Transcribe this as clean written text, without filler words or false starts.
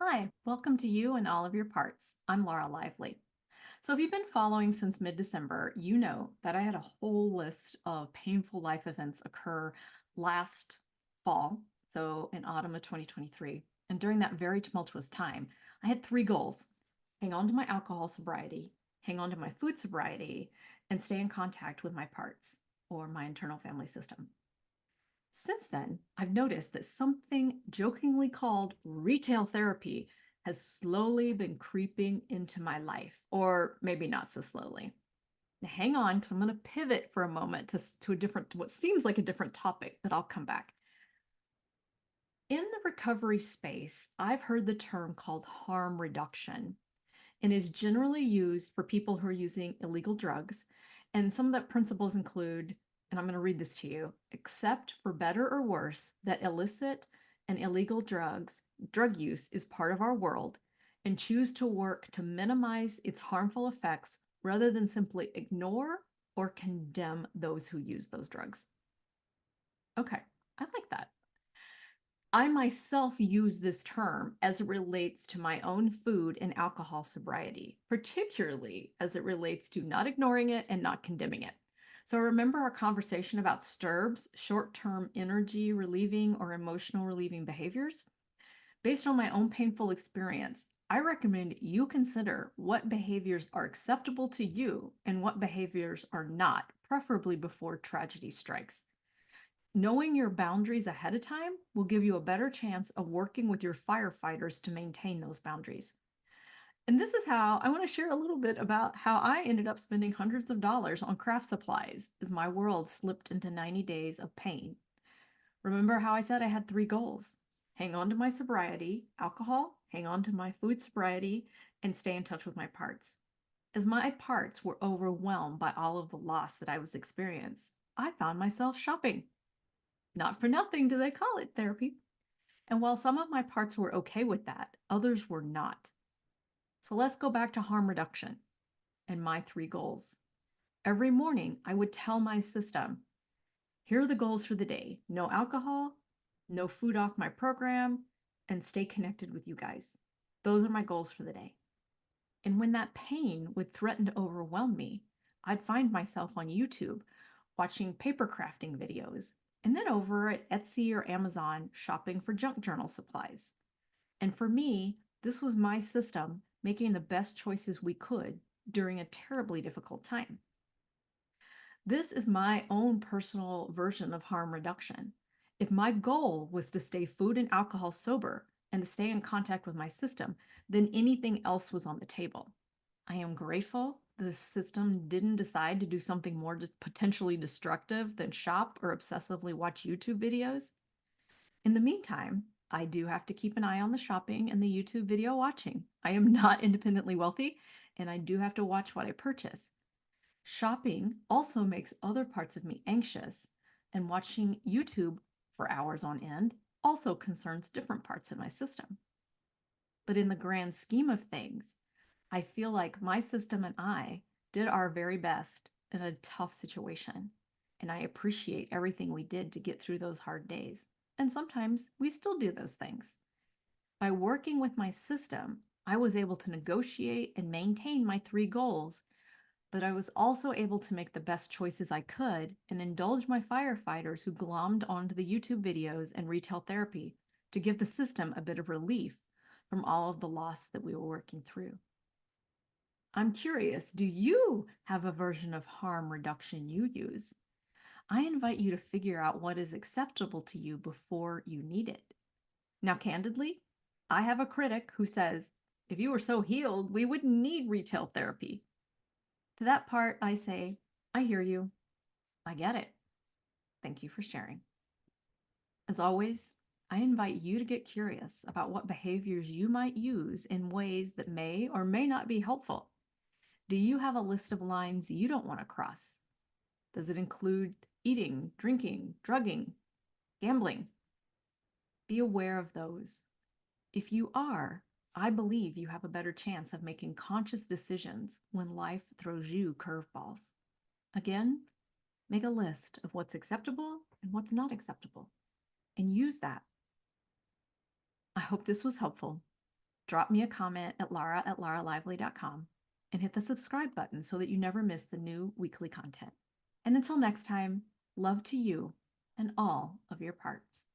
Hi, welcome to You and All of Your Parts. I'm Laura Lively. So, if you've been following since mid December, you know that I had a whole list of painful life events occur last fall, so in autumn of 2023. And during that very tumultuous time, I had three goals: hang on to my alcohol sobriety, hang on to my food sobriety, and stay in contact with my parts or my internal family system. Since then, I've noticed that something jokingly called retail therapy has slowly been creeping into my life, or maybe not so slowly. Now, hang on, because I'm going to pivot for a moment to a different, what seems like a different topic, but I'll come back. In the recovery space, I've heard the term called harm reduction and is generally used for people who are using illegal drugs. And some of the principles include, and I'm going to read this to you: accept for better or worse that illicit and illegal drug use is part of our world, and choose to work to minimize its harmful effects rather than simply ignore or condemn those who use those drugs. Okay, I like that. I myself use this term as it relates to my own food and alcohol sobriety, particularly as it relates to not ignoring it and not condemning it. So remember our conversation about STIRBs, short-term energy relieving or emotional relieving behaviors? Based on my own painful experience, I recommend you consider what behaviors are acceptable to you and what behaviors are not, preferably before tragedy strikes. Knowing your boundaries ahead of time will give you a better chance of working with your firefighters to maintain those boundaries. And this is how I want to share a little bit about how I ended up spending hundreds of dollars on craft supplies as my world slipped into 90 days of pain. Remember how I said I had three goals: hang on to my sobriety, alcohol, hang on to my food sobriety, and stay in touch with my parts. As my parts were overwhelmed by all of the loss that I was experiencing, I found myself shopping. Not for nothing do they call it therapy. And while some of my parts were okay with that, others were not. So let's go back to harm reduction and my three goals. Every morning, I would tell my system, here are the goals for the day: no alcohol, no food off my program, and stay connected with you guys. Those are my goals for the day. And when that pain would threaten to overwhelm me, I'd find myself on YouTube watching paper crafting videos, and then over at Etsy or Amazon shopping for junk journal supplies. And for me, this was my system making the best choices we could during a terribly difficult time. This is my own personal version of harm reduction. If my goal was to stay food and alcohol sober and to stay in contact with my system, then anything else was on the table. I am grateful the system didn't decide to do something more potentially destructive than shop or obsessively watch YouTube videos. In the meantime, I do have to keep an eye on the shopping and the YouTube video watching. I am not independently wealthy, and I do have to watch what I purchase. Shopping also makes other parts of me anxious, and watching YouTube for hours on end also concerns different parts of my system. But in the grand scheme of things, I feel like my system and I did our very best in a tough situation. And I appreciate everything we did to get through those hard days. And sometimes we still do those things. By working with my system, I was able to negotiate and maintain my three goals, but I was also able to make the best choices I could and indulge my firefighters who glommed onto the YouTube videos and retail therapy to give the system a bit of relief from all of the loss that we were working through. I'm curious, do you have a version of harm reduction you use? I invite you to figure out what is acceptable to you before you need it. Now, candidly, I have a critic who says, if you were so healed, we wouldn't need retail therapy. To that part, I say, I hear you. I get it. Thank you for sharing. As always, I invite you to get curious about what behaviors you might use in ways that may or may not be helpful. Do you have a list of lines you don't want to cross? Does it include eating, drinking, drugging, gambling? Be aware of those. If you are, I believe you have a better chance of making conscious decisions when life throws you curveballs. Again, make a list of what's acceptable and what's not acceptable, and use that. I hope this was helpful. drop me a comment at laura@lauralively.com and hit the subscribe button so that you never miss the new weekly content. And until next time, love to you and all of your parts.